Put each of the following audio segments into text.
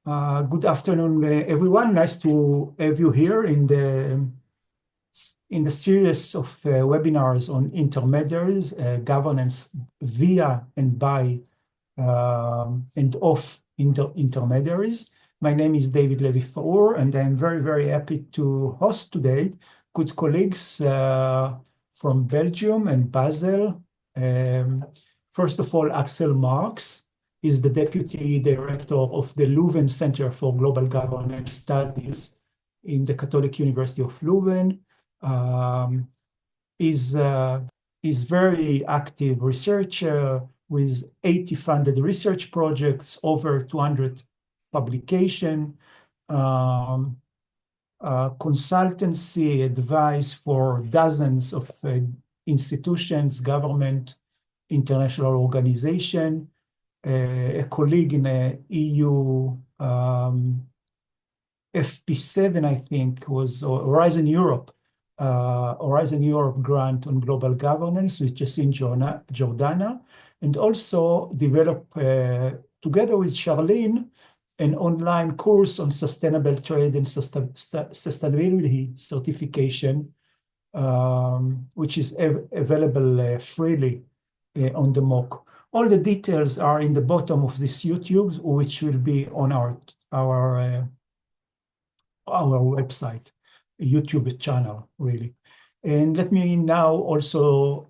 Good afternoon, everyone. Nice to have you here in the series of webinars on intermediaries, governance via and by and of intermediaries. My name is David Levy-Faur, and I'm very, very happy to host today good colleagues from Belgium and Basel. First of all, Axel Marx is the Deputy Director of the Leuven Center for Global Governance Studies in the Catholic University of Leuven. Is very active researcher with 80 funded research projects, over 200 publications, consultancy advice for dozens of institutions, government, international organization, a colleague in a EU FP7, I think, was Horizon Europe grant on global governance with Jacine Jordana, and also develop together with Charline an online course on sustainable trade and sustainability certification, which is available freely on the MOOC. All the details are in the bottom of this YouTube, which will be on our website, YouTube channel, really. And let me now also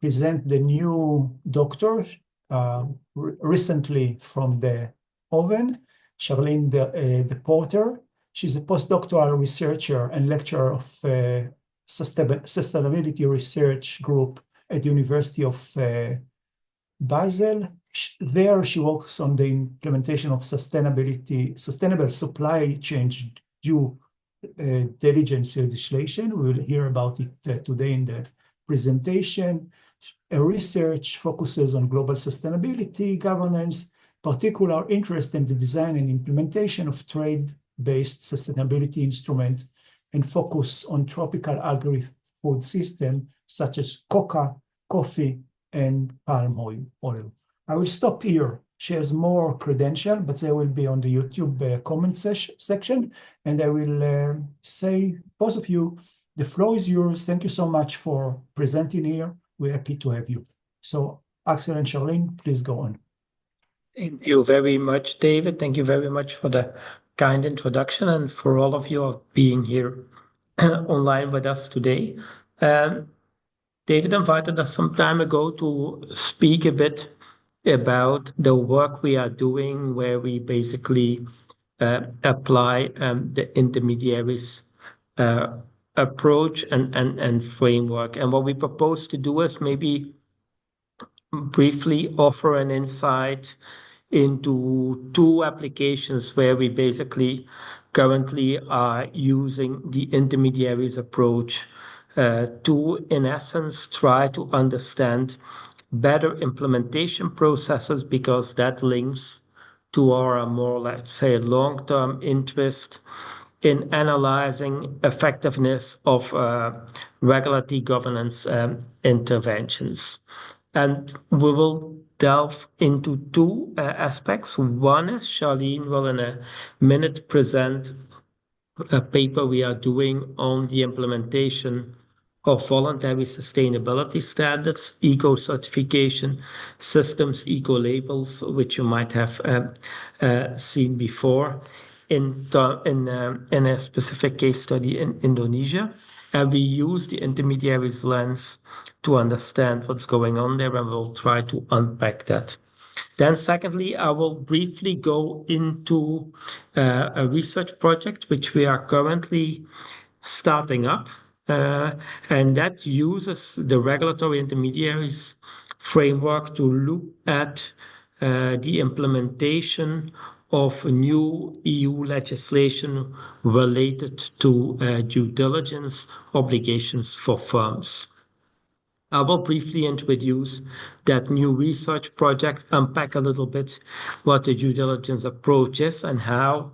present the new doctor recently from the Oven, Charline Depoorter. She's a postdoctoral researcher and lecturer of Sustainability Research Group at the University of Basel. There she works on the implementation of sustainable supply chain due diligence legislation. We will hear about it today in the presentation. Her research focuses on global sustainability, governance, particular interest in the design and implementation of trade-based sustainability instruments, and focus on tropical agri-food systems such as coca, coffee, and palm oil. I will stop here. She has more credentials, but they will be on the YouTube comment section. And I will say, both of you, the floor is yours. Thank you so much for presenting here. We're happy to have you. So Axel and Charline, please go on. Thank you very much, David. Thank you very much for the kind introduction and for all of you being here online with us today. David invited us some time ago to speak a bit about the work we are doing, where we basically apply the intermediaries approach and framework. And what we propose to do is maybe briefly offer an insight into two applications where we basically currently are using the intermediaries approach to, in essence, try to understand better implementation processes, because that links to our more, let's say, long-term interest in analyzing effectiveness of regulatory governance interventions. And we will delve into two aspects. One is Charline will in a minute present a paper we are doing on the implementation of voluntary sustainability standards, eco-certification systems, eco-labels, which you might have seen before in a specific case study in Indonesia. And we use the intermediaries lens to understand what's going on there, and we'll try to unpack that. Then secondly, I will briefly go into a research project which we are currently starting up, and that uses the regulatory intermediaries framework to look at the implementation of new EU legislation related to due diligence obligations for firms. I will briefly introduce that new research project, unpack a little bit what the due diligence approach is and how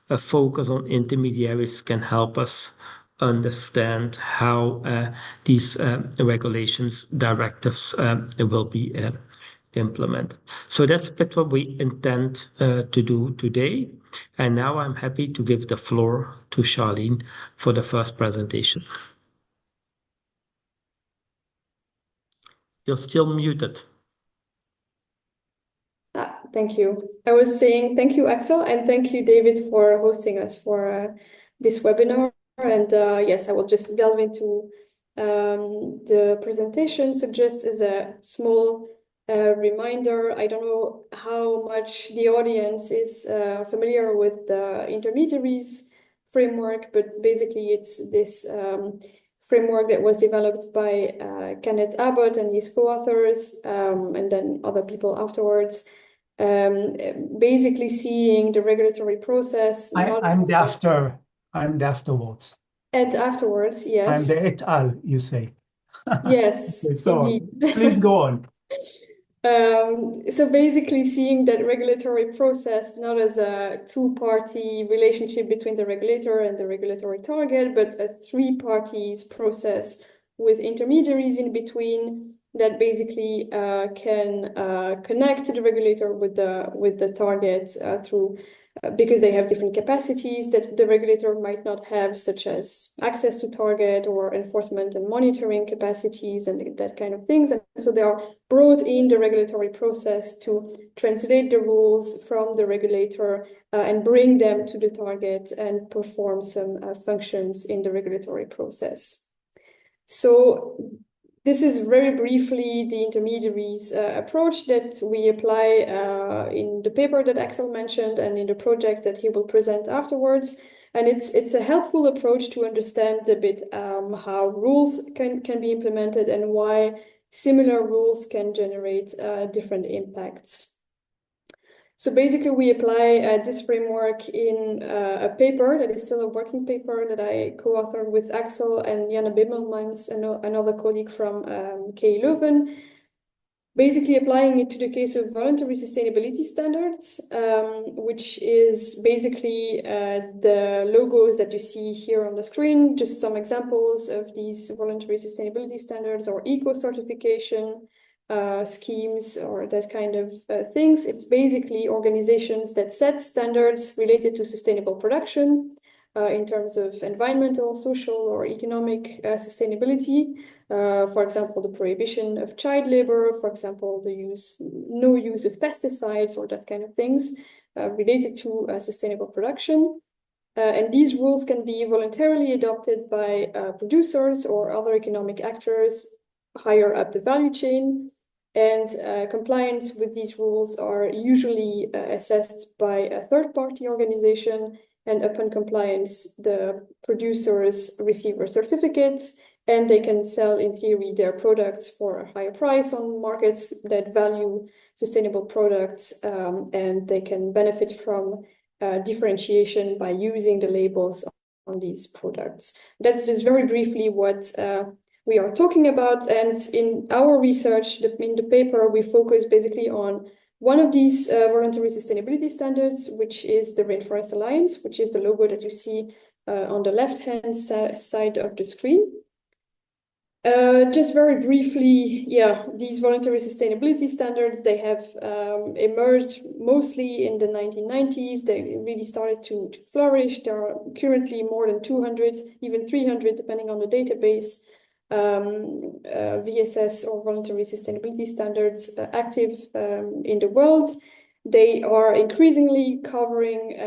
a focus on intermediaries can help us understand how these regulations, directives will be implemented. So that's a bit what we intend to do today. And now I'm happy to give the floor to Charline for the first presentation. You're still muted. Thank you. I was saying thank you, Axel, and thank you, David, for hosting us for this webinar. And yes, I will just delve into the presentation. So just as a small reminder, I don't know how much the audience is familiar with the intermediaries framework, but basically it's this framework that was developed by Kenneth Abbott and his co-authors, and then other people afterwards. Basically seeing the regulatory process. I'm the afterwards. And afterwards, yes. I'm the et al, you say. Yes, Okay, so indeed. Please go on. So basically seeing that regulatory process not as a two-party relationship between the regulator and the regulatory target, but a three-parties process with intermediaries in between that basically can connect the regulator with the target through because they have different capacities that the regulator might not have, such as access to target or enforcement and monitoring capacities and that kind of things. And so they are brought in the regulatory process to translate the rules from the regulator and bring them to the target and perform some functions in the regulatory process. So this is very briefly the intermediaries approach that we apply in the paper that Axel mentioned and in the project that he will present afterwards. And it's a helpful approach to understand a bit how rules can be implemented and why similar rules can generate different impacts. So basically, we apply this framework in a paper that is still a working paper that I co-authored with Axel and Janne Bimmelmans, another colleague from KU Leuven, basically applying it to the case of voluntary sustainability standards, which is basically the logos that you see here on the screen, just some examples of these voluntary sustainability standards or eco-certification schemes or that kind of things. It's basically organizations that set standards related to sustainable production in terms of environmental, social, or economic sustainability. For example, the prohibition of child labor, for example, no use of pesticides or that kind of things related to sustainable production. And these rules can be voluntarily adopted by producers or other economic actors higher up the value chain. And compliance with these rules are usually assessed by a third-party organization. And upon compliance, the producers receive a certificate and they can sell, in theory, their products for a higher price on markets that value sustainable products. And they can benefit from differentiation by using the labels on these products. That's just very briefly what we are talking about. And in our research, in the paper, we focus basically on one of these voluntary sustainability standards, which is the Rainforest Alliance, which is the logo that you see on the left-hand side of the screen. Just very briefly, yeah, these voluntary sustainability standards, they have emerged mostly in the 1990s. They really started to flourish. There are currently more than 200, even 300, depending on the database, VSS or voluntary sustainability standards active in the world. They are increasingly covering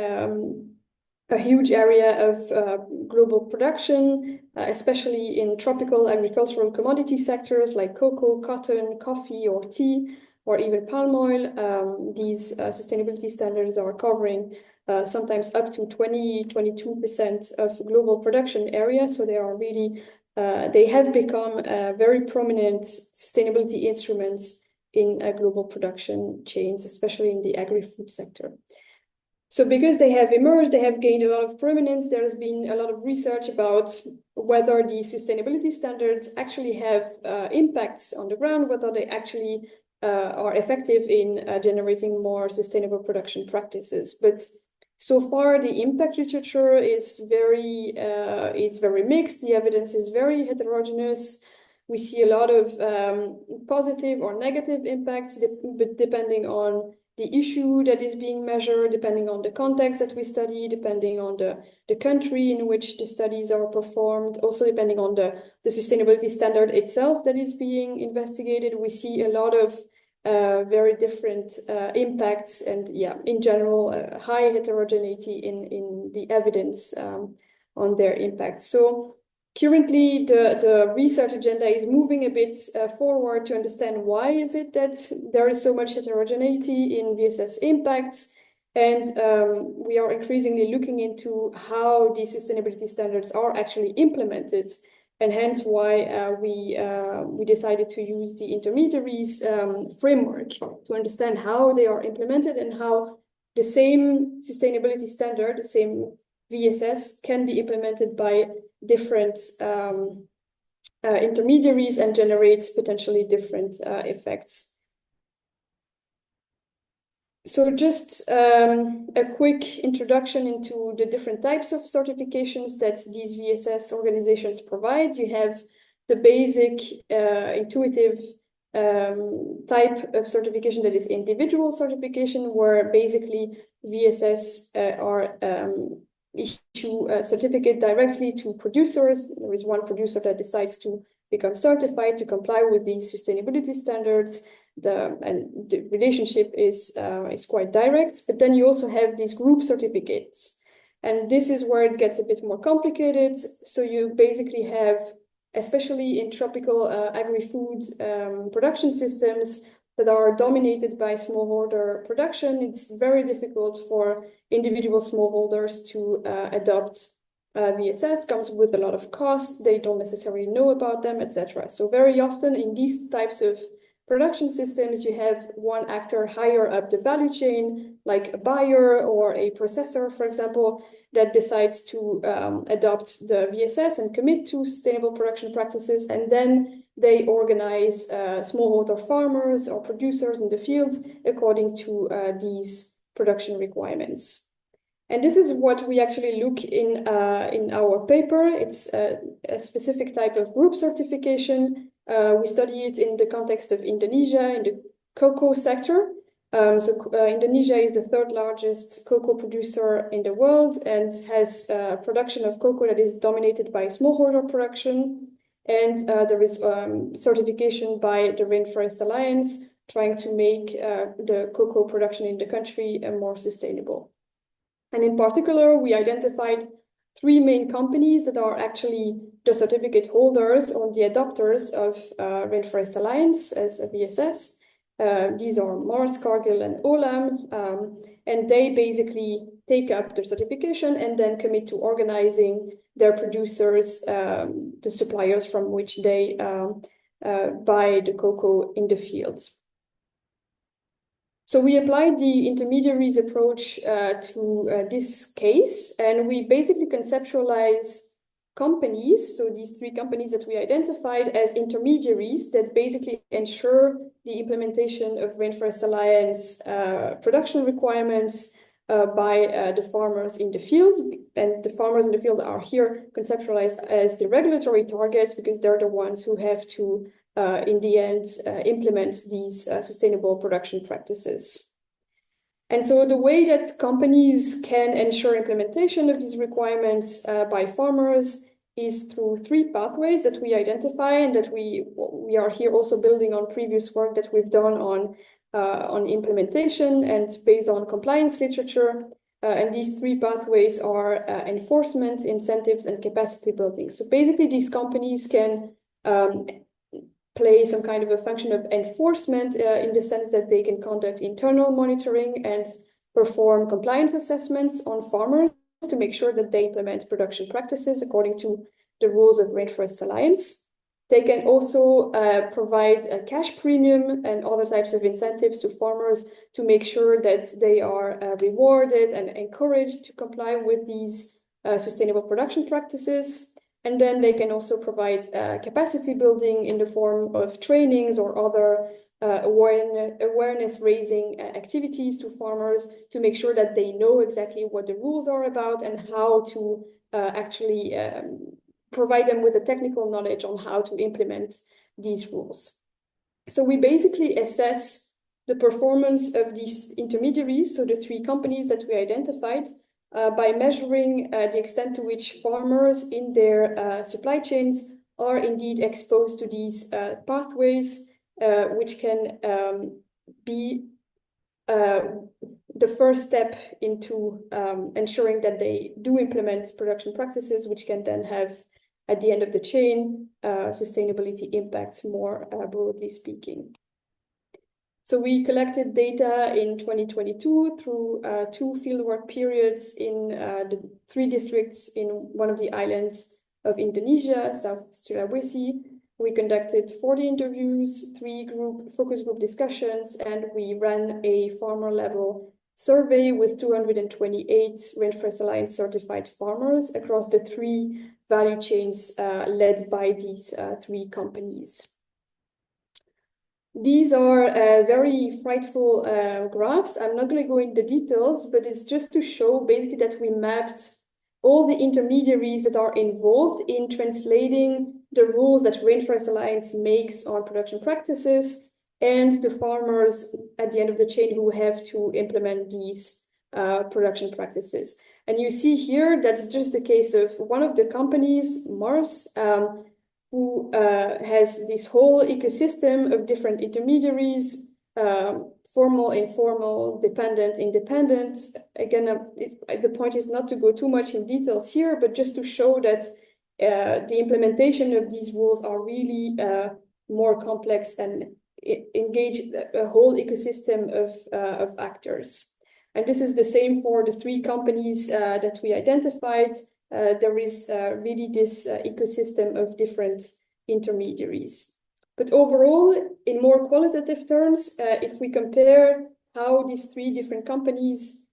a huge area of global production, especially in tropical agricultural commodity sectors like cocoa, cotton, coffee, or tea, or even palm oil. These sustainability standards are covering sometimes up to 22% of global production area. So they are really, they have become very prominent sustainability instruments in global production chains, especially in the agri-food sector. So because they have emerged, they have gained a lot of prominence. There has been a lot of research about whether these sustainability standards actually have impacts on the ground, whether they actually are effective in generating more sustainable production practices. But so far, the impact literature is very mixed. The evidence is very heterogeneous. We see a lot of positive or negative impacts, depending on the issue that is being measured, depending on the context that we study, depending on the country in which the studies are performed, also depending on the sustainability standard itself that is being investigated. We see a lot of very different impacts, and in general, high heterogeneity in the evidence on their impact. So currently, the research agenda is moving a bit forward to understand why is it that there is so much heterogeneity in VSS impacts, and we are increasingly looking into how these sustainability standards are actually implemented, and hence why we decided to use the intermediaries framework to understand how they are implemented and how the same sustainability standard, the same VSS, can be implemented by different intermediaries and generates potentially different effects. So just a quick introduction into the different types of certifications that these VSS organizations provide. You have the basic intuitive type of certification that is individual certification, where basically VSS are issue a certificate directly to producers. There is one producer that decides to become certified to comply with these sustainability standards. And the relationship is quite direct, but then you also have these group certificates. And this is where it gets a bit more complicated. So you basically have, especially in tropical agri-food production systems that are dominated by smallholder production, it's very difficult for individual smallholders to adopt VSS. Comes with a lot of costs. They don't necessarily know about them, etc. So very often in these types of production systems, you have one actor higher up the value chain, like a buyer or a processor, for example, that decides to adopt the VSS and commit to sustainable production practices. And then they organize smallholder farmers or producers in the fields according to these production requirements. And this is what we actually look in our paper. It's a specific type of group certification. We study it in the context of Indonesia, in the cocoa sector. Indonesia is the third largest cocoa producer in the world and has production of cocoa that is dominated by smallholder production. And there is certification by the Rainforest Alliance trying to make the cocoa production in the country more sustainable. And in particular, we identified 3 main companies that are actually the certificate holders or the adopters of Rainforest Alliance as a VSS. These are Mars, Cargill, and Olam, and they basically take up their certification and then commit to organizing their producers, the suppliers from which they buy the cocoa in the fields. So we applied the intermediaries approach to this case, and we basically conceptualize companies, so these 3 companies that we identified as intermediaries that basically ensure the implementation of Rainforest Alliance production requirements by the farmers in the field. And the farmers in the field are here conceptualized as the regulatory targets because they're the ones who have to in the end, implement these sustainable production practices. And so the way that companies can ensure implementation of these requirements by farmers is through 3 pathways that we identify and that we are here also building on previous work that we've done on implementation and based on compliance literature. And these 3 pathways are enforcement, incentives, and capacity building. So basically, these companies can play some kind of a function of enforcement in the sense that they can conduct internal monitoring and perform compliance assessments on farmers to make sure that they implement production practices according to the rules of Rainforest Alliance. They can also provide a cash premium and other types of incentives to farmers to make sure that they are rewarded and encouraged to comply with these sustainable production practices. And then they can also provide capacity building in the form of trainings or other awareness-raising activities to farmers to make sure that they know exactly what the rules are about and how to actually provide them with the technical knowledge on how to implement these rules. So we basically assess the performance of these intermediaries, so the 3 companies that we identified, by measuring the extent to which farmers in their supply chains are indeed exposed to these pathways, which can be the first step into ensuring that they do implement production practices, which can then have, at the end of the chain, sustainability impacts more broadly speaking. So we collected data in 2022 through 2 fieldwork periods in the 3 districts in one of the islands of Indonesia, South Sulawesi. We conducted 40 interviews, 3 focus group discussions, and we ran a farmer level survey with 228 Rainforest Alliance certified farmers across the 3 value chains led by these 3 companies. These are very frightful graphs. I'm not going to go into details, but it's just to show basically that we mapped all the intermediaries that are involved in translating the rules that Rainforest Alliance makes on production practices and the farmers at the end of the chain who have to implement these production practices. And you see here, that's just the case of one of the companies, Mars, who has this whole ecosystem of different intermediaries, formal, informal, dependent, independent. Again, the point is not to go too much in details here, but just to show that the implementation of these rules are really more complex and engage a whole ecosystem of actors. And this is the same for the 3 companies that we identified. There is really this ecosystem of different intermediaries. But overall, in more qualitative terms, if we compare how these 3 different companies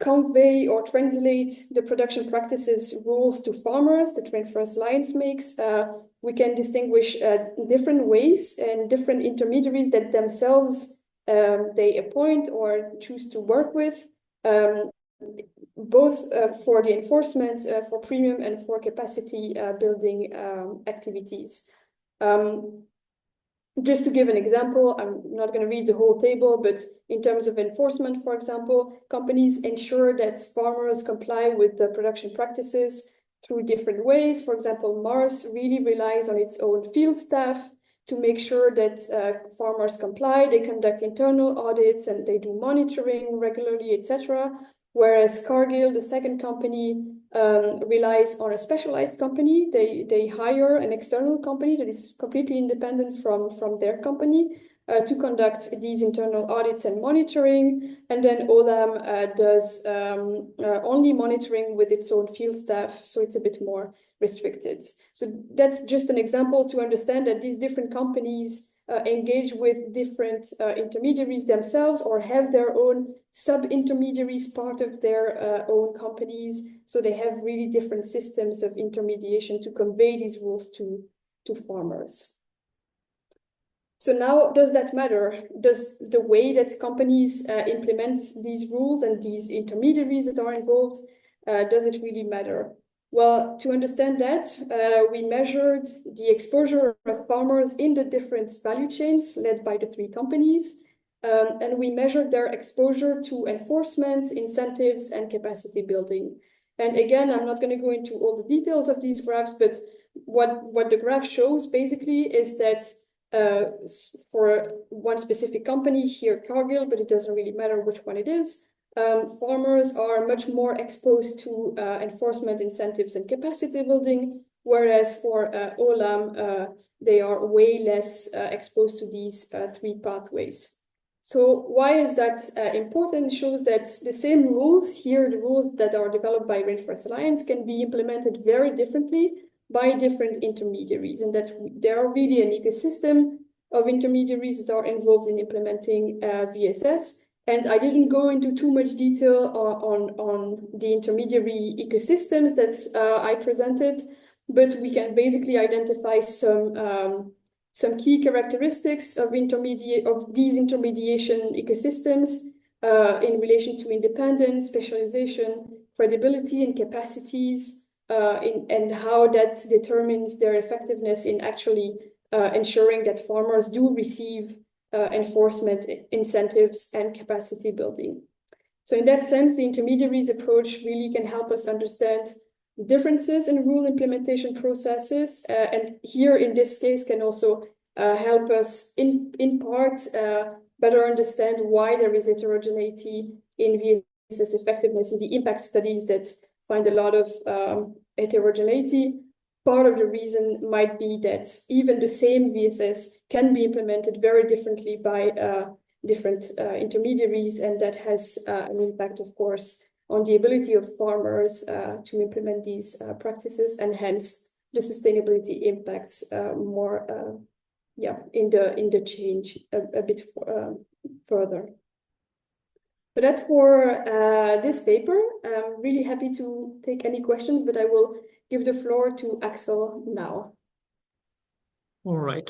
convey or translate the production practices rules to farmers that Rainforest Alliance makes, we can distinguish different ways and different intermediaries that themselves they appoint or choose to work with, both for the enforcement, for premium, and for capacity building activities. Just to give an example, I'm not going to read the whole table, but in terms of enforcement, for example, companies ensure that farmers comply with the production practices through different ways. For example, Mars really relies on its own field staff to make sure that farmers comply. They conduct internal audits and they do monitoring regularly, etc. Whereas Cargill, the second company, relies on a specialized company. They hire an external company that is completely independent from their company to conduct these internal audits and monitoring. And then Olam does only monitoring with its own field staff, so it's a bit more restricted. So that's just an example to understand that these different companies engage with different intermediaries themselves or have their own sub-intermediaries part of their own companies. So they have really different systems of intermediation to convey these rules to farmers. So now, does that matter? Does the way that companies implement these rules and these intermediaries that are involved, does it really matter? Well, to understand that, we measured the exposure of farmers in the different value chains led by the 3 companies, and we measured their exposure to enforcement, incentives, and capacity building. And again, I'm not going to go into all the details of these graphs, but what the graph shows basically is that for one specific company here, Cargill, but it doesn't really matter which one it is, farmers are much more exposed to enforcement, incentives, and capacity building, whereas for Olam, they are way less exposed to these 3 pathways. So why is that important? It shows that the same rules here, the rules that are developed by Rainforest Alliance, can be implemented very differently by different intermediaries, and that there are really an ecosystem of intermediaries that are involved in implementing VSS. And I didn't go into too much detail on the intermediary ecosystems that I presented, but we can basically identify some key characteristics of these intermediation ecosystems in relation to independence, specialization, credibility, and capacities, and how that determines their effectiveness in actually ensuring that farmers do receive enforcement incentives and capacity building. So in that sense, the intermediaries approach really can help us understand the differences in rule implementation processes, and here in this case can also help us in part better understand why there is heterogeneity in VSS effectiveness in the impact studies that find a lot of heterogeneity. Part of the reason might be that even the same VSS can be implemented very differently by different intermediaries, and that has an impact, of course, on the ability of farmers to implement these practices, and hence the sustainability impacts more in the change a bit further. So that's for this paper. I'm really happy to take any questions, but I will give the floor to Axel now. All right.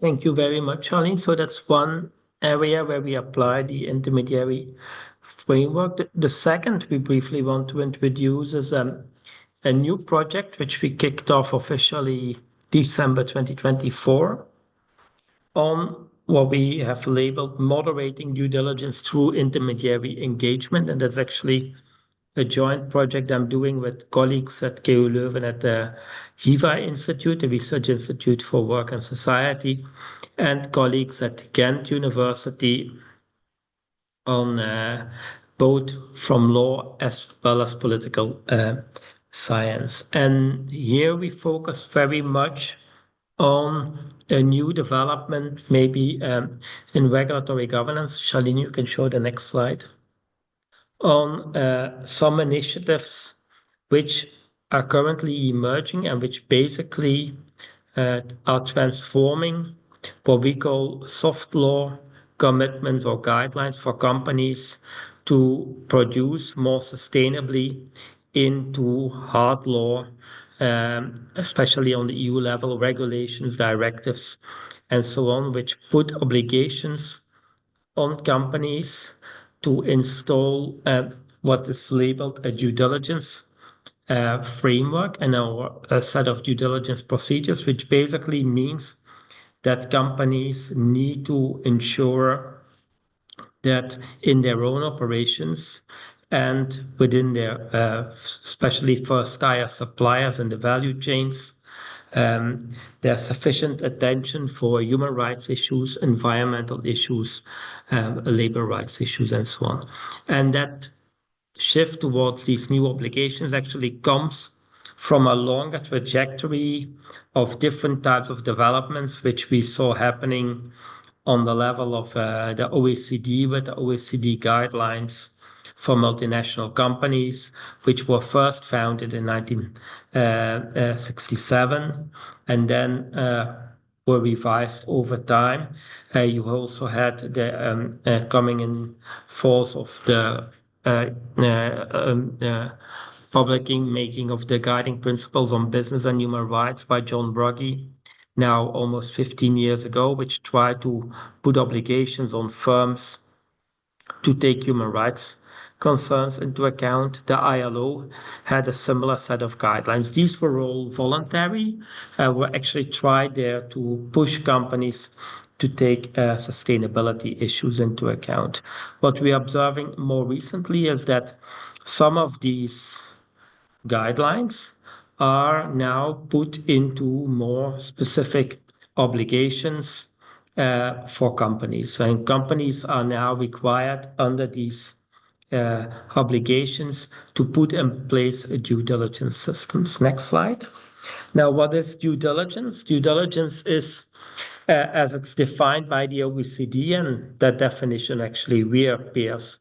Thank you very much, Charline. So that's one area where we apply the intermediary framework. The second we briefly want to introduce is a new project which we kicked off officially December 2024 on what we have labeled moderating due diligence through intermediary engagement. And that's actually a joint project I'm doing with colleagues at KU Leuven at the HIVA Institute, the Research Institute for Work and Society, and colleagues at Ghent University on both from law as well as political science. And here we focus very much on a new development, maybe in regulatory governance. Charline, you can show the next slide. On some initiatives which are currently emerging and which basically are transforming what we call soft law commitments or guidelines for companies to produce more sustainably into hard law, especially on the EU level, regulations, directives, and so on, which put obligations on companies to install what is labeled a due diligence framework and a set of due diligence procedures, which basically means that companies need to ensure that in their own operations and within their, especially first-tier suppliers in the value chains, there's sufficient attention for human rights issues, environmental issues, labor rights issues, and so on. And that shift towards these new obligations actually comes from a longer trajectory of different types of developments, which we saw happening on the level of the OECD with the OECD guidelines for multinational companies, which were first founded in 1967 and then were revised over time. You also had the coming in force of the publishing making of the guiding principles on business and human rights by John Ruggie, now almost 15 years ago, which tried to put obligations on firms to take human rights concerns into account. The ILO had a similar set of guidelines. These were all voluntary, were actually tried there to push companies to take sustainability issues into account. What we are observing more recently is that some of these guidelines are now put into more specific obligations for companies. And companies are now required under these obligations to put in place a due diligence systems. Next slide. Now, what is due diligence? Due diligence is, as it's defined by the OECD, and that definition actually reappears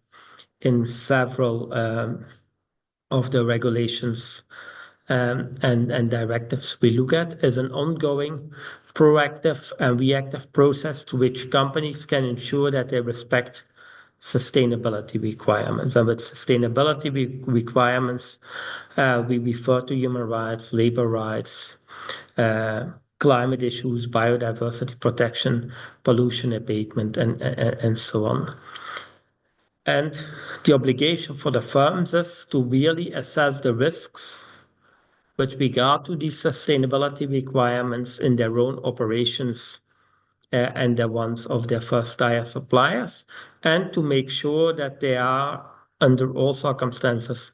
in several of the regulations and directives we look at, is an ongoing, proactive and reactive process to which companies can ensure that they respect sustainability requirements. And with sustainability requirements, we refer to human rights, labor rights, climate issues, biodiversity protection, pollution abatement, and so on. And the obligation for the firms is to really assess the risks with regard to these sustainability requirements in their own operations and the ones of their first-tier suppliers, and to make sure that they are, under all circumstances,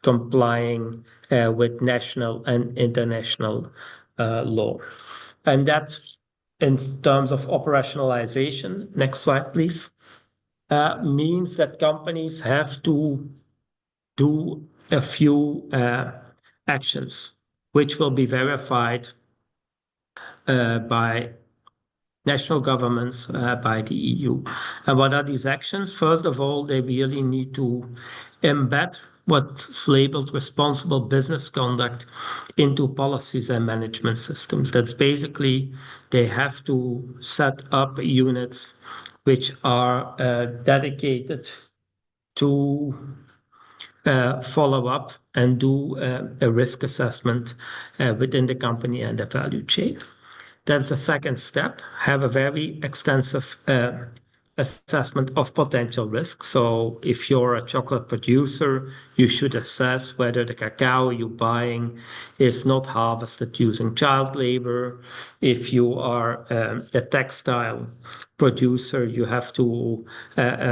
complying with national and international law. And that, in terms of operationalization, next slide, please, means that companies have to do a few actions, which will be verified by national governments, by the EU. And what are these actions? First of all, they really need to embed what's labeled responsible business conduct into policies and management systems. That's basically, they have to set up units which are dedicated to follow up and do a risk assessment within the company and the value chain. That's the second step. Have a very extensive assessment of potential risk. So if you're a chocolate producer, you should assess whether the cacao you're buying is not harvested using child labor. If you are a textile producer, you have to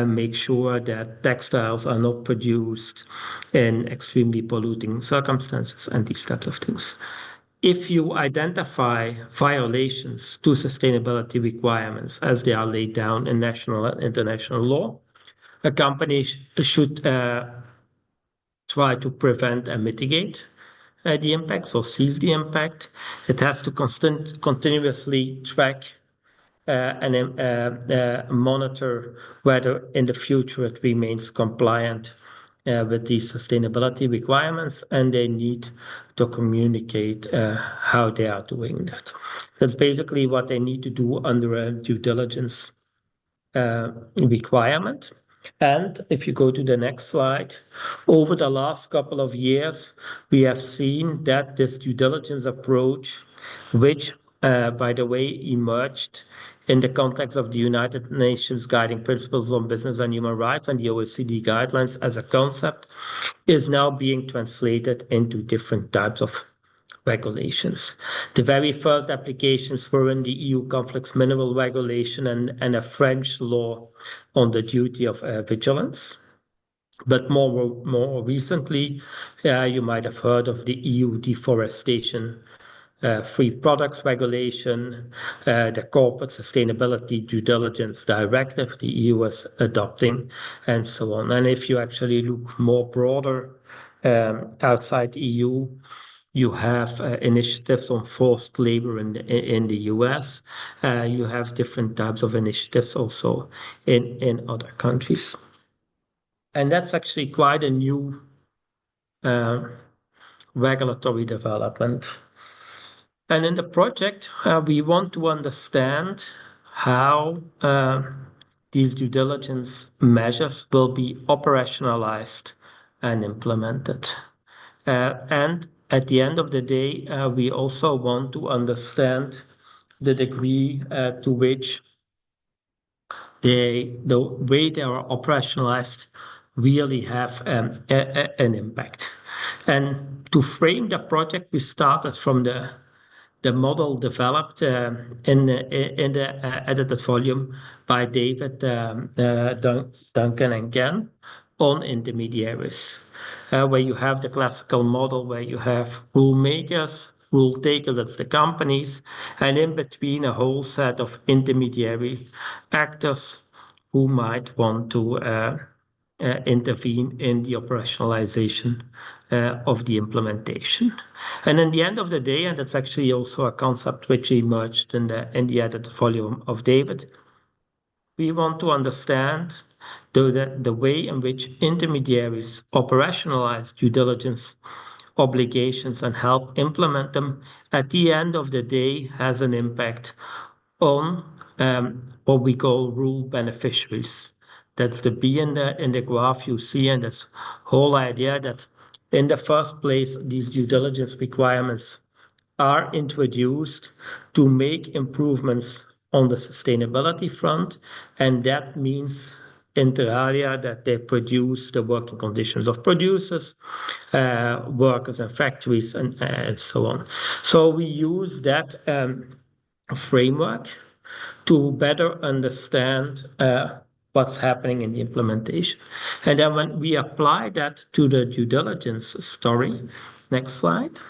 make sure that textiles are not produced in extremely polluting circumstances and these types of things. If you identify violations to sustainability requirements as they are laid down in national and international law, a company should try to prevent and mitigate the impacts or seize the impact. It has to continuously track and monitor whether in the future it remains compliant with these sustainability requirements, and they need to communicate how they are doing that. That's basically what they need to do under a due diligence requirement. And if you go to the next slide, over the last couple of years, we have seen that this due diligence approach, which, by the way, emerged in the context of the United Nations Guiding Principles on Business and Human Rights and the OECD guidelines as a concept, is now being translated into different types of regulations. The very first applications were in the EU Conflicts Mineral Regulation and a French law on the duty of vigilance. But more recently, you might have heard of the EU Deforestation Free Products Regulation, the Corporate Sustainability Due Diligence Directive the EU is adopting, and so on. And if you actually look more broader outside the EU, you have initiatives on forced labor in the US. You have different types of initiatives also in other countries. And that's actually quite a new regulatory development. And in the project, we want to understand how these due diligence measures will be operationalized and implemented. And at the end of the day, we also want to understand the degree to which the way they are operationalized really have an impact. And to frame the project, we started from the model developed in the edited volume by David, Duncan, and Ken on intermediaries, where you have the classical model where you have rule makers, rule takers, that's the companies, and in between a whole set of intermediary actors who might want to intervene in the operationalization of the implementation. And in the end of the day, and that's actually also a concept which emerged in the edited volume of David, we want to understand the way in which intermediaries operationalize due diligence obligations and help implement them at the end of the day has an impact on what we call rule beneficiaries. That's the B in the graph you see, and this whole idea that in the first place, these due diligence requirements are introduced to make improvements on the sustainability front, and that means inter alia, that they produce the working conditions of producers, workers and factories, and so on. So we use that framework to better understand what's happening in the implementation. And then when we apply that to the due diligence story, next slide,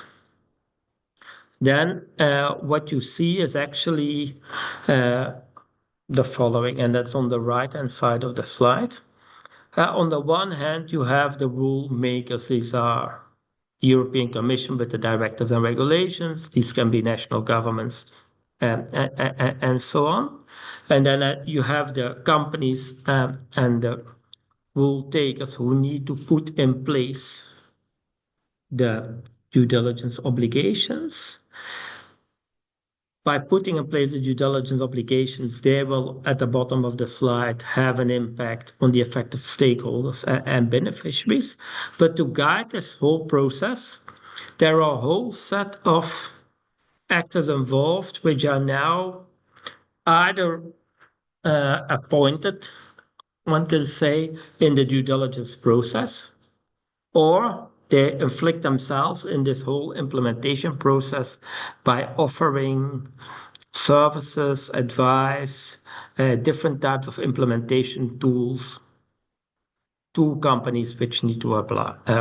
then what you see is actually the following, and that's on the right-hand side of the slide. On the one hand, you have the rule makers. These are European Commission with the directives and regulations. These can be national governments and so on. And then you have the companies and the rule takers who need to put in place the due diligence obligations. By putting in place the due diligence obligations, they will, at the bottom of the slide, have an impact on the effective stakeholders and beneficiaries. But to guide this whole process, there are a whole set of actors involved, which are now either appointed, one can say, in the due diligence process, or they inflict themselves in this whole implementation process by offering services, advice, different types of implementation tools to companies which need to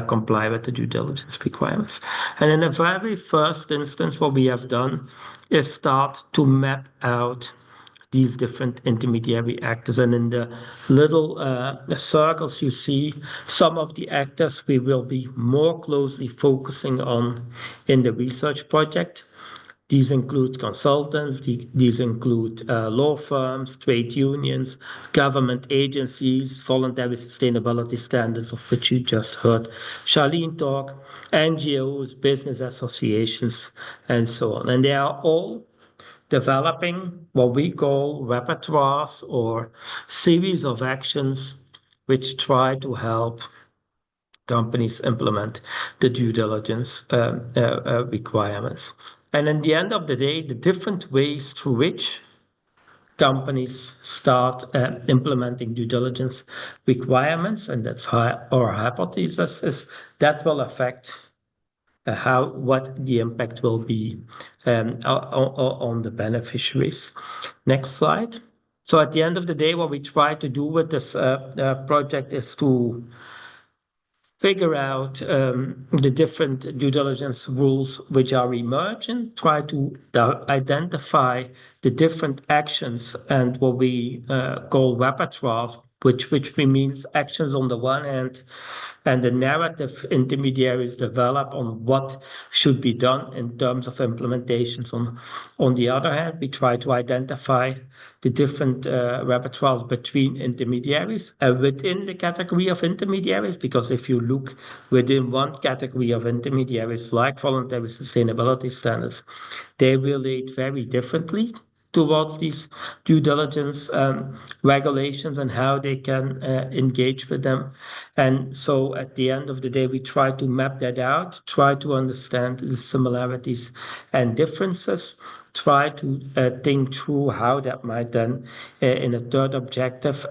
comply with the due diligence requirements. And in the very first instance, what we have done is start to map out these different intermediary actors. And in the little circles, you see some of the actors we will be more closely focusing on in the research project. These include consultants, these include law firms, trade unions, government agencies, voluntary sustainability standards, of which you just heard Charline talk, NGOs, business associations, and so on. And they are all developing what we call repertoires or series of actions which try to help companies implement the due diligence requirements. And in the end of the day, the different ways through which companies start implementing due diligence requirements, and that's our hypothesis, is that will affect what the impact will be on the beneficiaries. Next slide. So at the end of the day, what we try to do with this project is to figure out the different due diligence rules which are emergent, try to identify the different actions and what we call repertoires, which means actions on the one hand, and the narrative intermediaries develop on what should be done in terms of implementations. On the other hand, we try to identify the different repertoires between intermediaries within the category of intermediaries, because if you look within one category of intermediaries, like voluntary sustainability standards, they relate very differently towards these due diligence regulations and how they can engage with them. And so at the end of the day, we try to map that out, try to understand the similarities and differences, try to think through how that might then, in a third objective,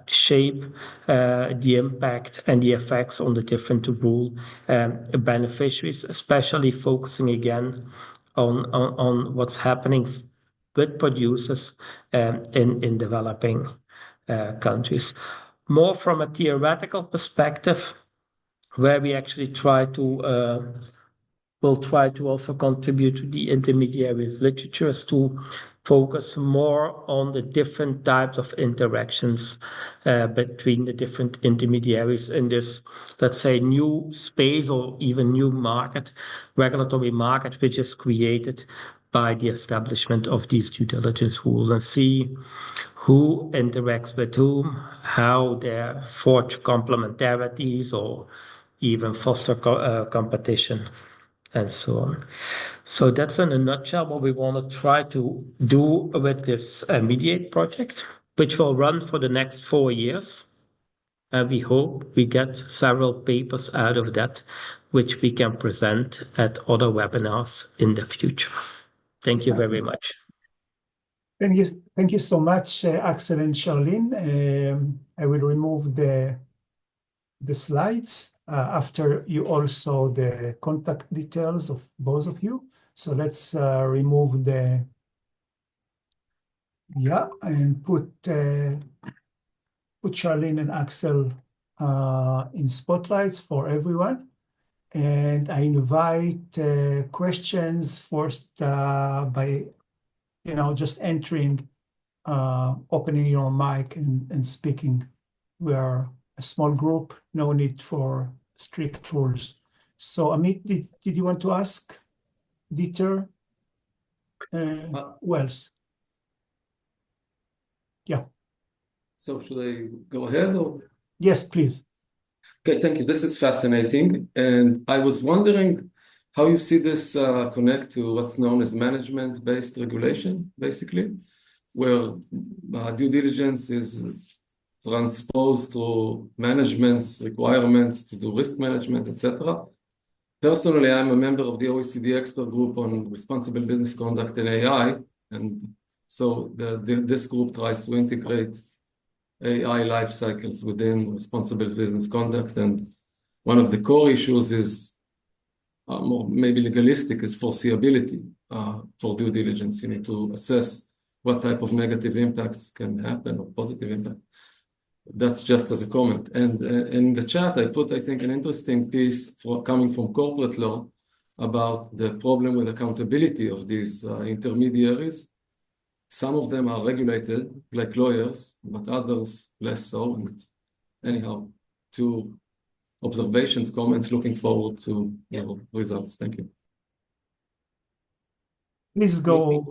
shape the impact and the effects on the different rule beneficiaries, especially focusing again on what's happening with producers in developing countries. More from a theoretical perspective, where we actually will try to also contribute to the intermediaries literature, is to focus more on the different types of interactions between the different intermediaries in this, let's say, new space or even new market, regulatory market, which is created by the establishment of these due diligence rules, and see who interacts with whom, how they forge complementarities or even foster competition, and so on. So that's in a nutshell what we want to try to do with this Mediate project, which will run for the next 4 years. And we hope we get several papers out of that, which we can present at other webinars in the future. Thank you very much. Thank you so much, Axel and Charline. I will remove the slides after you all saw the contact details of both of you. So let's remove the, and put Charline and Axel in spotlights for everyone. And I invite questions first by, just entering, opening your mic and speaking. We are a small group, no need for strict rules. So Amit, did you want to ask Dieter? Who else? Yeah. So should I go ahead or? Yes, please. Okay, thank you. This is fascinating. And I was wondering how you see this connect to what's known as management-based regulation, basically, where due diligence is transposed to management's requirements to do risk management, etc. Personally, I'm a member of the OECD expert group on responsible business conduct and AI. And so this group tries to integrate AI life cycles within responsible business conduct. And one of the core issues is more maybe legalistic, is foreseeability for due diligence. You need to assess what type of negative impacts can happen or positive impact. That's just as a comment. And in the chat, I put, I think, an interesting piece coming from corporate law about the problem with accountability of these intermediaries. Some of them are regulated like lawyers, but others less so. And anyhow, two observations, comments, looking forward to your results. Thank you. Please go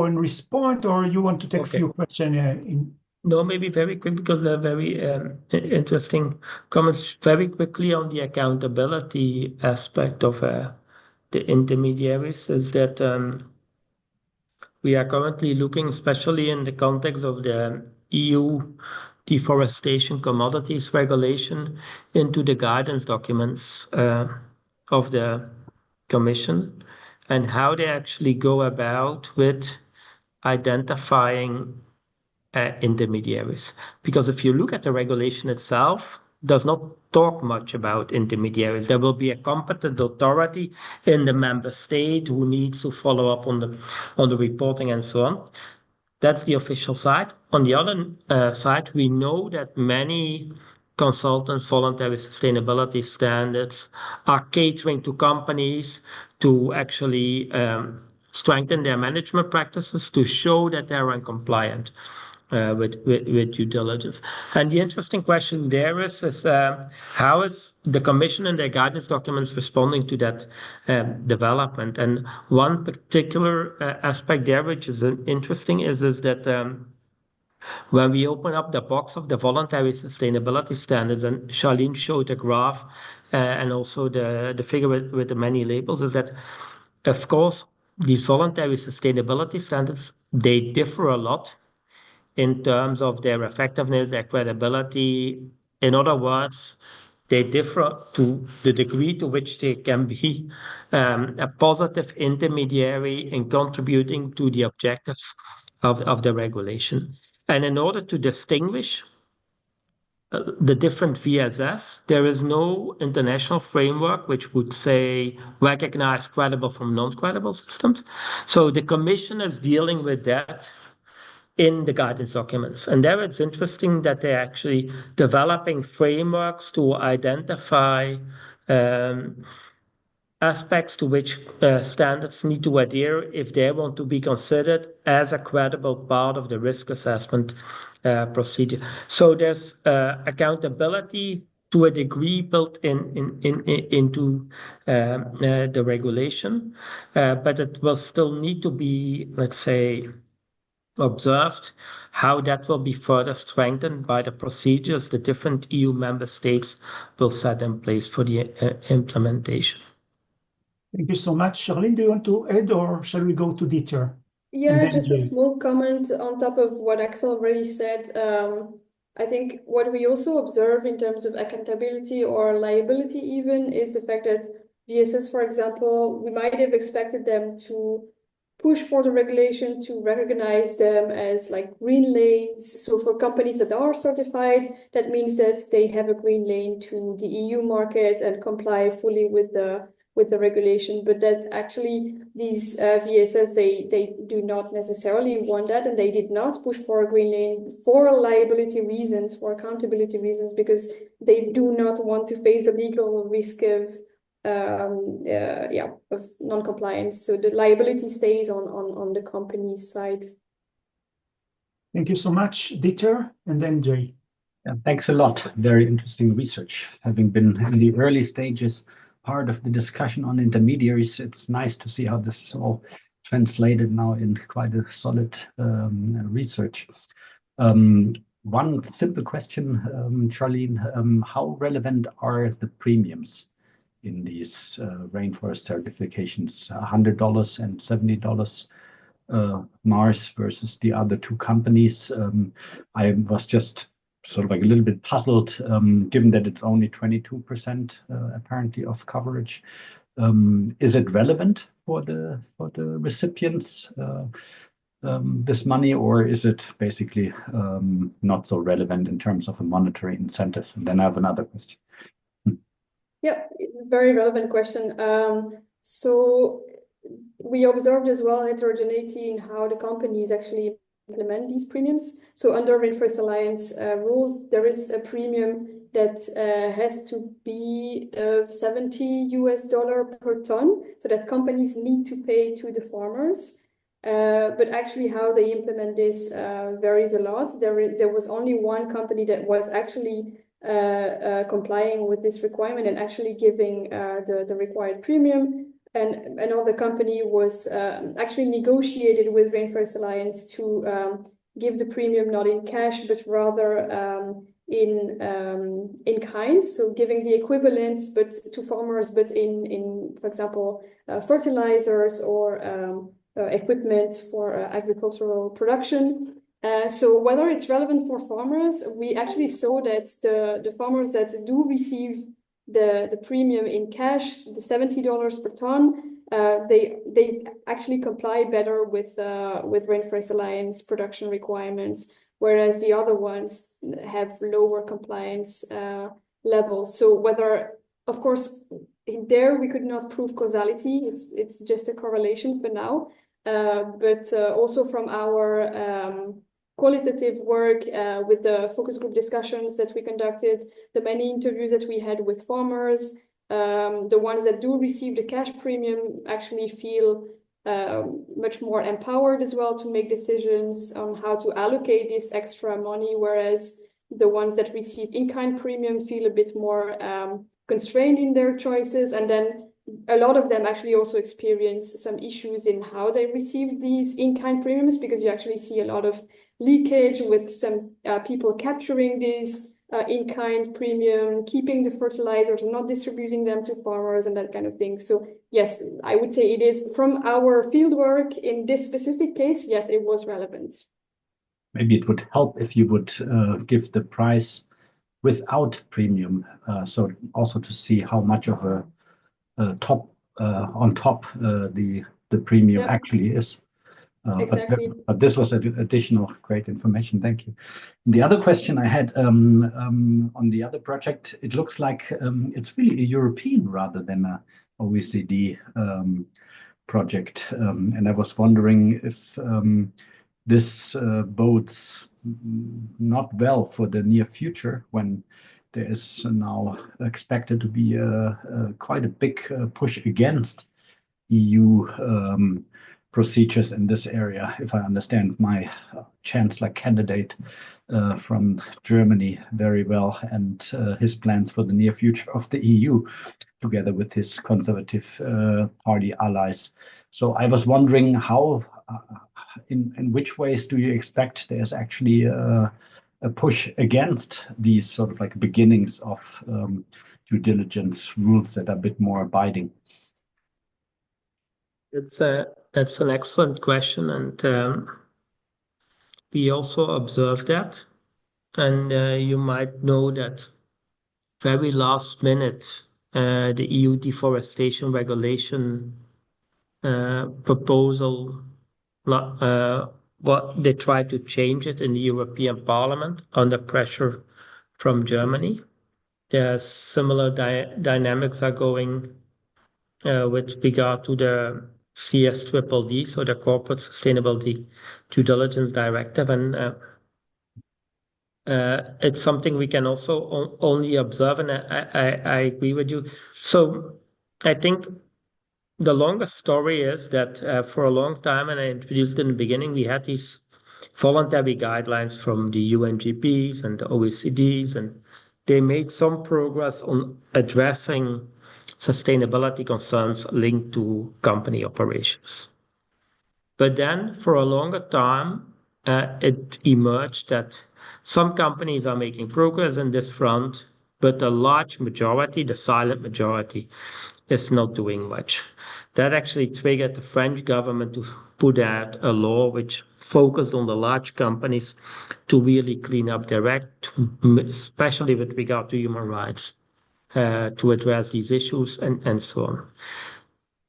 and respond, or you want to take a few questions No, maybe very quick, because they're very interesting comments. Very quickly on the accountability aspect of the intermediaries is that we are currently looking, especially in the context of the EU deforestation commodities regulation, into the guidance documents of the Commission and how they actually go about with identifying intermediaries. Because if you look at the regulation itself, does not talk much about intermediaries. There will be a competent authority in the member state who needs to follow up on the reporting and so on. That's the official side. On the other side, we know that many consultants, voluntary sustainability standards, are catering to companies to actually strengthen their management practices to show that they're compliant with due diligence. And the interesting question there is how is the Commission and their guidance documents responding to that development? And one particular aspect there, which is interesting, is that when we open up the box of the voluntary sustainability standards, and Charline showed a graph and also the figure with the many labels, is that, of course, these voluntary sustainability standards, they differ a lot in terms of their effectiveness, their credibility. In other words, they differ to the degree to which they can be a positive intermediary in contributing to the objectives of the regulation. And in order to distinguish the different VSS, there is no international framework which would say recognize credible from non-credible systems. So the Commission is dealing with that in the guidance documents. And there it's interesting that they're actually developing frameworks to identify aspects to which standards need to adhere if they want to be considered as a credible part of the risk assessment procedure. So there's accountability to a degree built into the regulation, but it will still need to be, let's say, observed how that will be further strengthened by the procedures the different EU member states will set in place for the implementation. Thank you so much. Charline, do you want to add, or shall we go to Dieter? Yeah, just a small comment on top of what Axel already said. I think what we also observe in terms of accountability or liability even is the fact that VSS, for example, we might have expected them to push for the regulation to recognize them as like green lanes. So for companies that are certified, that means that they have a green lane to the EU market and comply fully with the regulation. But that actually these VSS, they do not necessarily want that, and they did not push for a green lane for liability reasons, for accountability reasons, because they do not want to face the legal risk of non-compliance. So the liability stays on the company's side. Thank you so much, Dieter, and then Jay. Yeah, thanks a lot. Very interesting research. Having been in the early stages, part of the discussion on intermediaries, it's nice to see how this is all translated now in quite a solid research. One simple question, Charline, how relevant are the premiums in these rainforest certifications, $100 and $70 Mars versus the other two companies? I was just sort of like a little bit puzzled, given that it's only 22% apparently of coverage. Is it relevant for the recipients, this money, or is it basically not so relevant in terms of a monetary incentive? And then I have another question. Yeah, very relevant question. So we observed as well heterogeneity in how the companies actually implement these premiums. So under Rainforest Alliance rules, there is a premium that has to be $70 per ton, so that companies need to pay to the farmers. But actually how they implement this varies a lot. There was only one company that was actually complying with this requirement and actually giving the required premium. And another company was actually negotiated with Rainforest Alliance to give the premium not in cash, but rather in kind. So giving the equivalent, but to farmers, but in for example, fertilizers or equipment for agricultural production. So whether it's relevant for farmers, we actually saw that the farmers that do receive the premium in cash, the $70 per ton, they actually comply better with Rainforest Alliance production requirements, whereas the other ones have lower compliance levels. So whether, of course, there we could not prove causality. It's just a correlation for now. But also from our qualitative work with the focus group discussions that we conducted, the many interviews that we had with farmers, the ones that do receive the cash premium actually feel much more empowered as well to make decisions on how to allocate this extra money, whereas the ones that receive in-kind premium feel a bit more constrained in their choices. And then a lot of them actually also experience some issues in how they receive these in-kind premiums, because you actually see a lot of leakage with some people capturing these in-kind premium, keeping the fertilizers, not distributing them to farmers and that kind of thing. So yes, I would say it is, from our fieldwork in this specific case, yes, it was relevant. Maybe it would help if you would give the price without premium, so also to see how much of a top on top the premium actually is. Exactly. But this was additional great information. Thank you. The other question I had on the other project, it looks like it's really a European rather than a OECD project. And I was wondering if this bodes not well for the near future, when there is now expected to be quite a big push against EU procedures in this area, if I understand my chancellor candidate from Germany very well, and his plans for the near future of the EU, together with his conservative party allies. So I was wondering how, in which ways do you expect there's actually a push against these sort of like beginnings of due diligence rules that are a bit more abiding? That's an excellent question, and we also observed that. And you might know that very last minute, the EU deforestation regulation proposal what they tried to change it in the European Parliament under pressure from Germany. There's similar dynamics are going with regard to the CSDDD, so the Corporate Sustainability Due Diligence Directive, and it's something we can also only observe, and I agree with you. So I think the longest story is that for a long time, and I introduced in the beginning, we had these voluntary guidelines from the UNGPs and the OECDs, and they made some progress on addressing sustainability concerns linked to company operations. But then for a longer time, it emerged that some companies are making progress in this front, but the large majority, the silent majority, is not doing much. That actually triggered the French government to put out a law which focused on the large companies to really clean up their act, especially with regard to human rights, to address these issues and so on.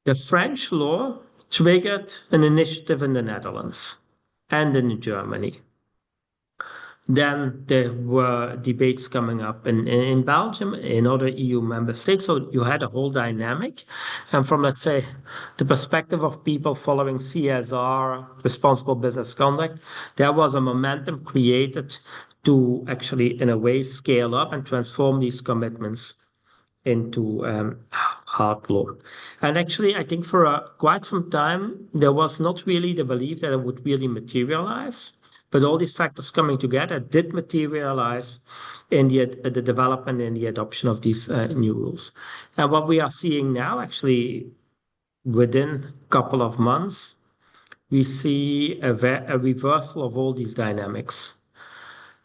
The French law triggered an initiative in the Netherlands and in Germany. Then there were debates coming up in Belgium, in other EU member states. So you had a whole dynamic. And from, let's say, the perspective of people following CSR, responsible business conduct, there was a momentum created to actually, in a way, scale up and transform these commitments into hard law. And actually, I think for quite some time, there was not really the belief that it would really materialize. But all these factors coming together did materialize in the development and the adoption of these new rules. And what we are seeing now, actually, within a couple of months, we see a reversal of all these dynamics.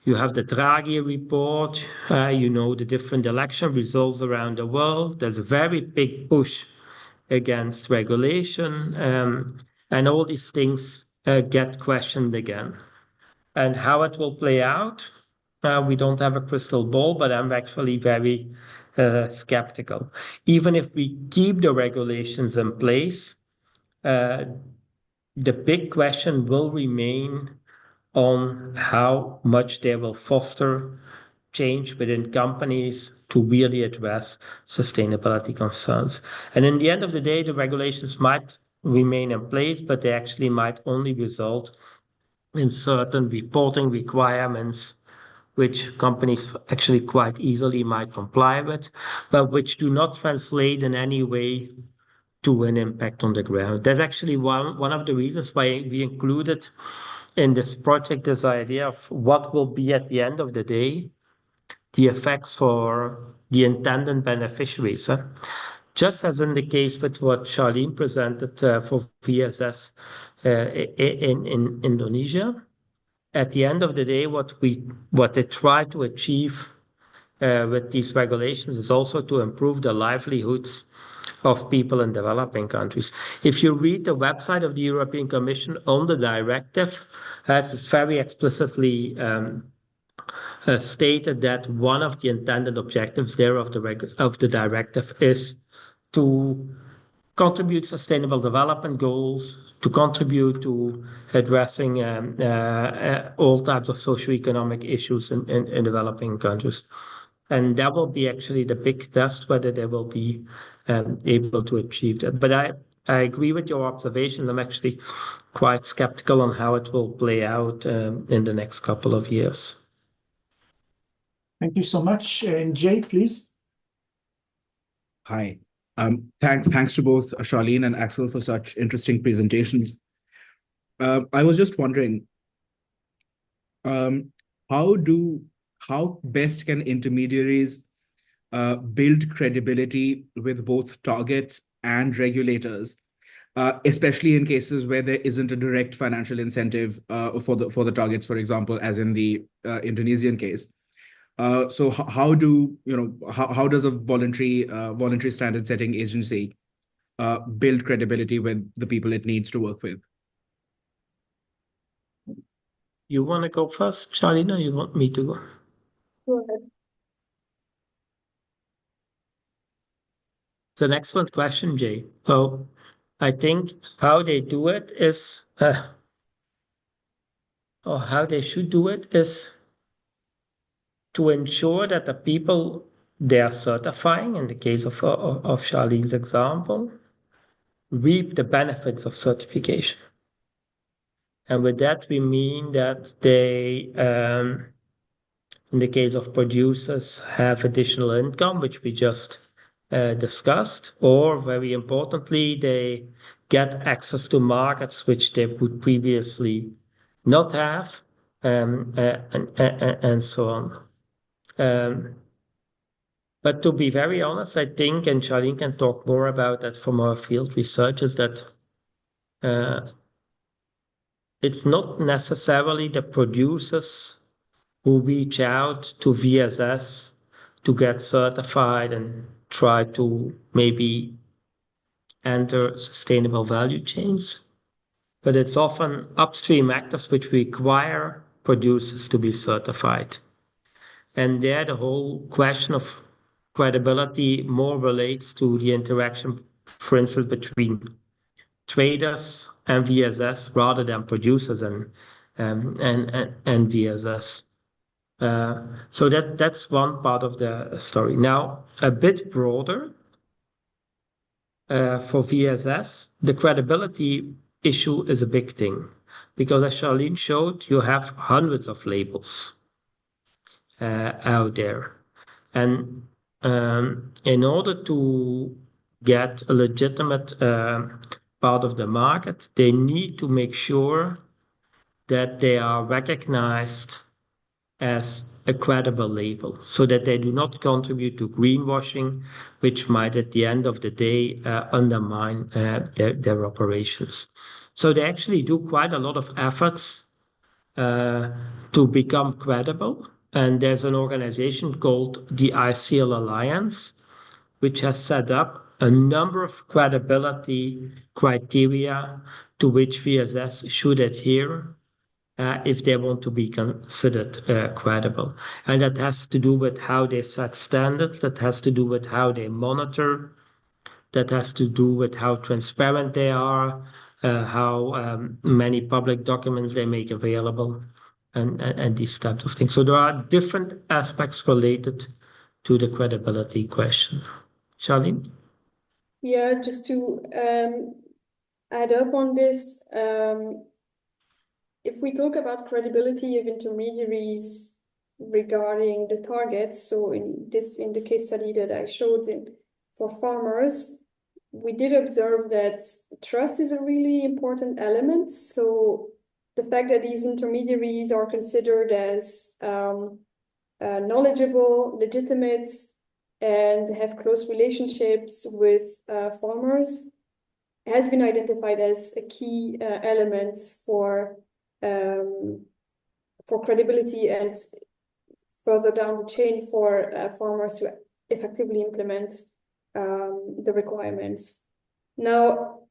You have the Draghi report, the different election results around the world. There's a very big push against regulation, and all these things get questioned again. And how it will play out, we don't have a crystal ball, but I'm actually very skeptical. Even if we keep the regulations in place, the big question will remain on how much they will foster change within companies to really address sustainability concerns. And in the end of the day, the regulations might remain in place, but they actually might only result in certain reporting requirements, which companies actually quite easily might comply with, but which do not translate in any way to an impact on the ground. That's actually one of the reasons why we included in this project this idea of what will be at the end of the day the effects for the intended beneficiaries. Just as in the case with what Charline presented for VSS in Indonesia, at the end of the day, what they try to achieve with these regulations is also to improve the livelihoods of people in developing countries. If you read the website of the European Commission on the directive, it's very explicitly stated that one of the intended objectives there of the directive is to contribute sustainable development goals, to contribute to addressing all types of socioeconomic issues in developing countries. And that will be actually the big test whether they will be able to achieve that. But I agree with your observation. I'm actually quite skeptical on how it will play out in the next couple of years. Thank you so much. And Jay, please. Hi. Thanks to both Charline and Axel for such interesting presentations. I was just wondering, how best can intermediaries build credibility with both targets and regulators, especially in cases where there isn't a direct financial incentive for the targets, for example, as in the Indonesian case. So how does a voluntary standard setting agency build credibility with the people it needs to work with? You want to go first, Charline, or you want me to go? Go ahead. It's an excellent question, Jay. So I think how they do it is or how they should do it is to ensure that the people they are certifying, in the case of Charlene's example, reap the benefits of certification. And with that, we mean that they, in the case of producers, have additional income, which we just discussed, or very importantly, they get access to markets which they would previously not have, and so on. But to be very honest, I think, and Charline can talk more about that from our field research, is that it's not necessarily the producers who reach out to VSS to get certified and try to maybe enter sustainable value chains, but it's often upstream actors which require producers to be certified. And there the whole question of credibility more relates to the interaction, for instance, between traders and VSS rather than producers and VSS. So that's one part of the story. Now, a bit broader, for VSS, the credibility issue is a big thing, because as Charline showed, you have hundreds of labels out there. And in order to get a legitimate part of the market, they need to make sure that they are recognized as a credible label, so that they do not contribute to greenwashing, which might at the end of the day undermine their operations. So they actually do quite a lot of efforts to become credible. And there's an organization called the ICL Alliance, which has set up a number of credibility criteria to which VSS should adhere if they want to be considered credible. And that has to do with how they set standards, that has to do with how they monitor, that has to do with how transparent they are, how many public documents they make available, and these types of things. So there are different aspects related to the credibility question. Charline? Yeah, just to add up on this, if we talk about credibility of intermediaries regarding the targets, so in the case study that I showed for farmers, we did observe that trust is a really important element. So the fact that these intermediaries are considered as knowledgeable, legitimate, and have close relationships with farmers has been identified as a key element for credibility and further down the chain for farmers to effectively implement the requirements. Now,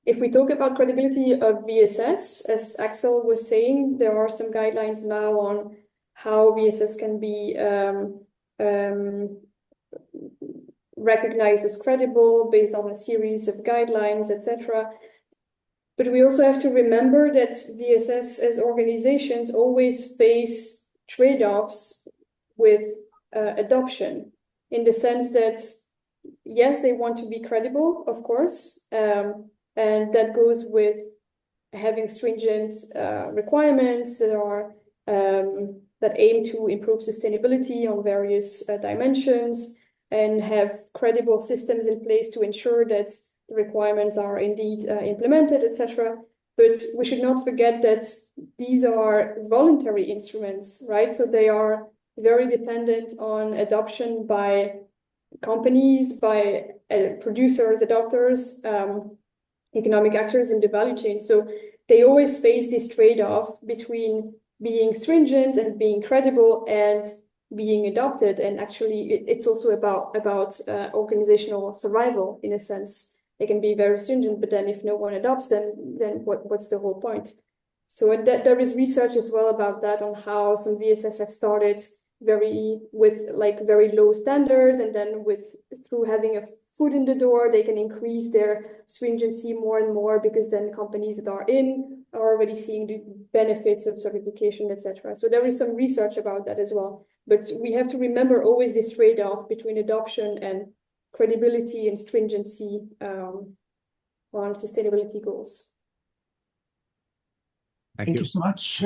if we talk about credibility of VSS, as Axel was saying, there are some guidelines now on how VSS can be recognized as credible based on a series of guidelines, etc. But we also have to remember that VSS as organizations always face trade-offs with adoption, in the sense that, yes, they want to be credible, of course, and that goes with having stringent requirements that are that aim to improve sustainability on various dimensions, and have credible systems in place to ensure that the requirements are indeed implemented, etc. But we should not forget that these are voluntary instruments, right? So they are very dependent on adoption by companies, by producers, adopters, economic actors in the value chain. So they always face this trade-off between being stringent and being credible and being adopted. And actually, it's also about organizational survival, in a sense. They can be very stringent, but then if no one adopts them, then what's the whole point? So there is research as well about that, on how some VSS have started very low standards, and then through having a foot in the door, they can increase their stringency more and more, because then companies that are already seeing the benefits of certification, etc. So there is some research about that as well. But we have to remember always this trade-off between adoption and credibility and stringency on sustainability goals. Thank you so much.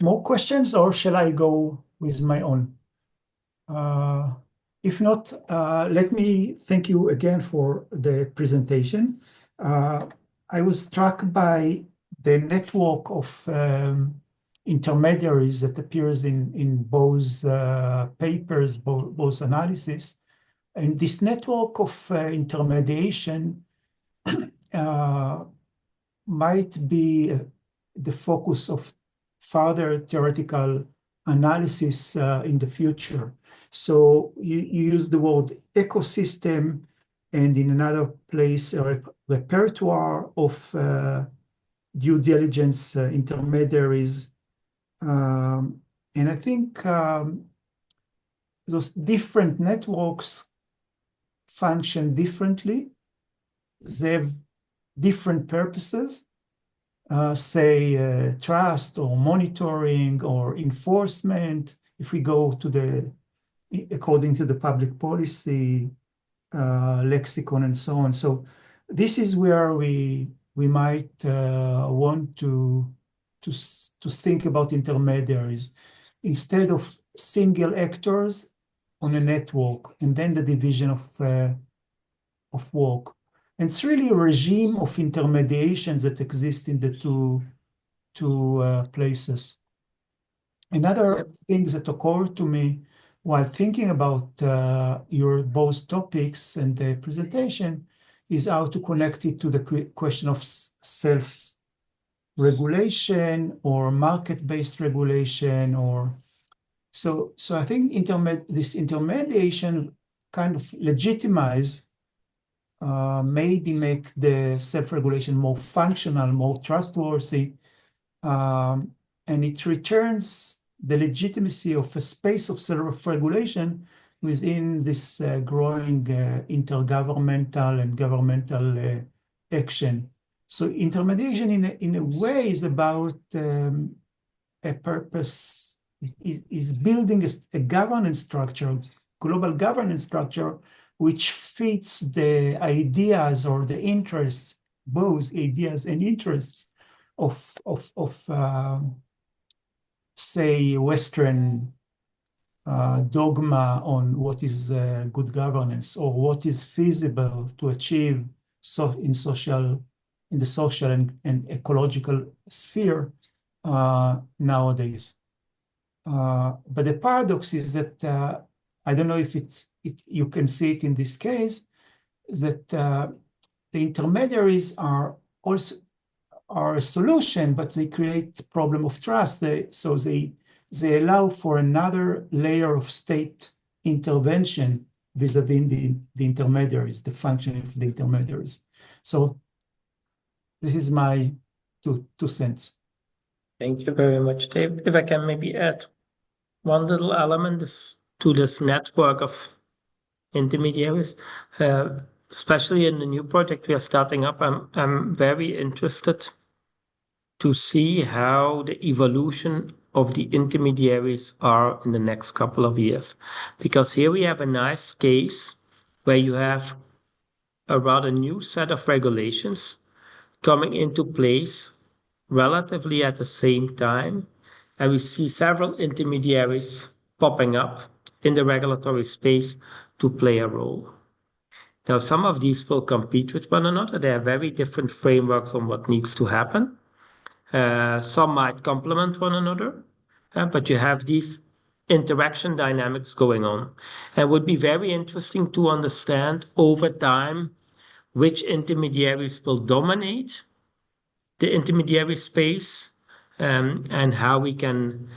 More questions, or shall I go with my own? If not, let me thank you again for the presentation. I was struck by the network of intermediaries that appears in both papers, both analysis. And this network of intermediation might be the focus of further theoretical analysis in the future. So you use the word ecosystem, and in another place, a repertoire of due diligence intermediaries. And I think those different networks function differently. They have different purposes, say trust or monitoring or enforcement, if we go to according to the public policy lexicon and so on. So this is where we might want to think about intermediaries instead of single actors on a network, and then the division of work. And it's really a regime of intermediations that exist in the two places. Another thing that occurred to me while thinking about your both topics and the presentation is how to connect it to the question of self-regulation or market-based regulation, so I think this intermediation kind of legitimize, maybe make the self-regulation more functional, more trustworthy, and it returns the legitimacy of a space of self-regulation within this growing intergovernmental and governmental action. So intermediation in a way is about a purpose, is building a governance structure, global governance structure, which fits the ideas or the interests, both ideas and interests of say, Western dogma on what is good governance, or what is feasible to achieve in the social and ecological sphere nowadays. But the paradox is that I don't know if you can see it in this case, that the intermediaries are also a solution, but they create the problem of trust. So they allow for another layer of state intervention vis-a-vis the intermediaries, the functioning of the intermediaries. So this is my two cents. Thank you very much, Dave. If I can maybe add one little element to this network of intermediaries, especially in the new project we are starting up, I'm very interested to see how the evolution of the intermediaries are in the next couple of years. Because here we have a nice case where you have a rather new set of regulations coming into place relatively at the same time, and we see several intermediaries popping up in the regulatory space to play a role. Now, some of these will compete with one another. They have very different frameworks on what needs to happen. Some might complement one another, but you have these interaction dynamics going on. And it would be very interesting to understand over time which intermediaries will dominate the intermediary space, and how we can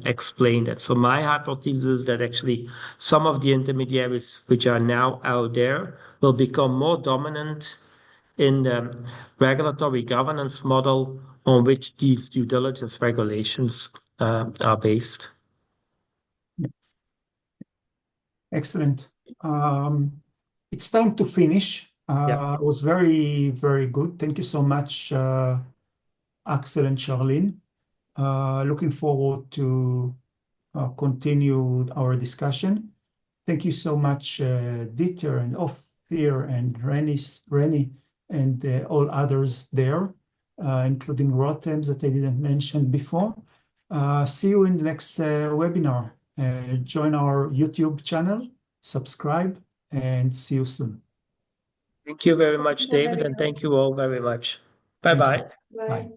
explain that. So my hypothesis is that actually some of the intermediaries which are now out there will become more dominant in the regulatory governance model on which these due diligence regulations are based. Excellent. It's time to finish. It was very, very good. Thank you so much, Axel and Charline. Looking forward to continue our discussion. Thank you so much, Dieter and Ophir and Rennie and all others there, including Rotem that I didn't mention before. See you in the next webinar. Join our YouTube channel, subscribe, and see you soon. Thank you very much, David, and thank you all very much. Bye-bye. Bye.